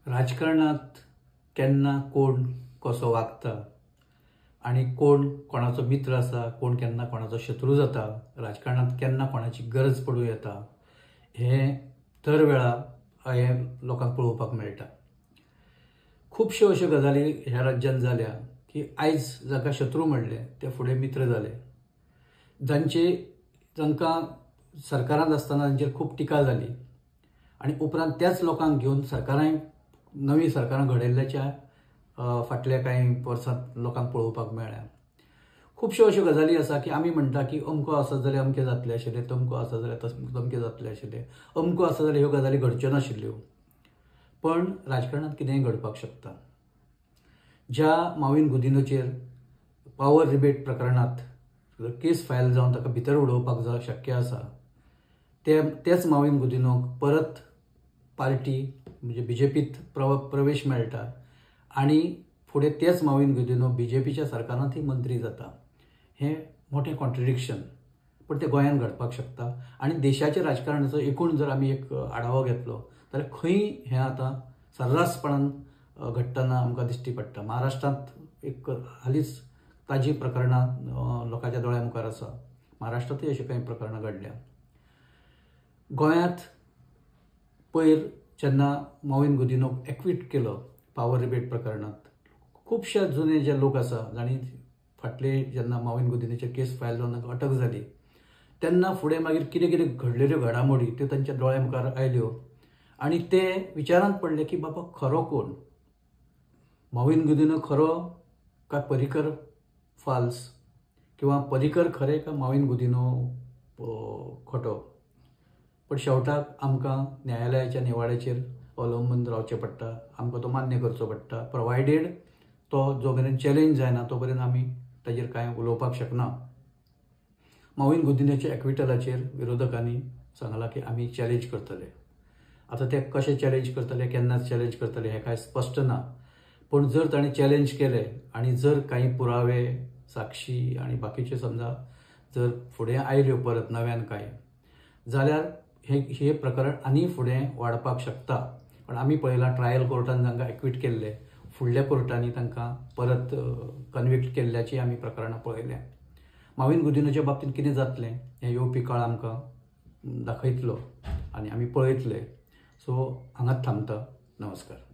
राजकारणात केन्ना कोण कसो वागता आणि कोण कोणाचो मित्र आसा, कोण केन्ना कोणाचो शत्रू जाता, राजकारणात केन्ना कोणाची गरज पडूं येता हे दर वेळा हे लोकांक पळोवपाक मेळटा। खूबश्यो अश्यो गजाली ह्या राज्यांत जाल्या की आयज जाका शत्रू म्हणले ते फुडें मित्र जाले। जांकां सरकारांत आसतना तांचेर खूब टिका जाली आनी उपरांत त्याच लोकांक घेवन सरकारांय नवी सरकारां घडयल्ल्याच्या फाटल्या कांय वर्सांत लोकांक पळोवपाक मेळ्ळ्या। खूबश्यो अश्यो गजाली आसा की आमी म्हणटा की अमको आसत जाल्यार अमकें जातलें आशिल्लें, तमको आसत जाल्यार तमकें जातलें आशिल्लें, अमको आसत जाल्यार ह्यो गजाली घडच्यो नाशिल्ल्यो। पण राजकारणांत कितेंय घडपाक शकता। ज्या माविन गुदिन्होचेर पावर रिबेट प्रकरणांत केस फायल जावन ताका भितर उडोवपाक शक्य आसा, तेच माविन गुदिन्होक परत पार्टी म्हणजे बीजेपीत प्रवेश मेळटा आनी फुडें तेच माविन गुदिन्हो बीजेपीच्या सरकारांतय मंत्री जाता। हें मोठें कॉन्ट्रडिक्शन, पण तें गोंयांत घडपाक शकता। आनी देशाच्या राजकारणाचो एकूण जर आमी एक आढावो घेतलो जाल्यार खंय हें आतां सर्रासपणान घडटना आमकां दिश्टी पडटा। महाराष्ट्रांत एक हालींच ताजी प्रकरणां लोकांच्या दोळ्या मुखार आसा। महाराष्ट्रांतय अशी कांय प्रकरणां घडल्या। गोंयांत पयर जेन्ना माविन गुदिन्होक एक्वीट केलो पावर रिबेट प्रकरणांत, खुबशे जुने जे लोक आसा जांणी फाटले जेन्ना माविन गुदिन्होचेर केस फायल जावन तांकां अटक जाली तेन्ना फुडें मागीर कितें कितें घडलेल्यो घडामोडी त्यो तांच्या दोळ्या मुखार आयल्यो आनी ते विचारांत पडले की बाबा खरो कोण, माविन गुदिन्हो खरो काय पर्रीकर फाल्स, किंवा पर्रीकर खरे काय माविन गुदिन्हो खोटो। पण शेवटाक आमकां न्यायालयाच्या निवाड्याचेर अवलंबून रावचें पडटा, आमकां तो मान्य करचो पडटा, प्रोवायडेड तो जो मेरेन चॅलेंज जायना तो मेरेन आमी ताजेर कांय उलोवपाक शकना। माविन गुदिन्होच्या एक्विटलाचेर विरोधकांनी सांगलां की आमी चॅलेंज करतले। आतां ते कशें चॅलेंज करतले, केन्ना चॅलेंज करतले हें कांय स्पश्ट ना। पण जर ताणें चॅलेंज केलें आनी जर कांय पुरावे, साक्षी आनी बाकीच्यो समजा जर फुडें आयल्यो परत नव्यान कांय, जाल्यार हे प्रकरण आनी फुडें वाडपाक शकता। पण आमी पळयलां ट्रायल कोर्टान तांकां एक्वीट केल्ले, फुडल्या कोर्टांनी तांकां परत कन्विक्ट केल्ल्याची आमी प्रकरणां पळयल्या। माविन गुदिन्होच्या बाबतींत कितें जातलें हें येवपी काळ आमकां दाखयतलो आनी आमी पळयतले। सो हांगाच थांबता। नमस्कार।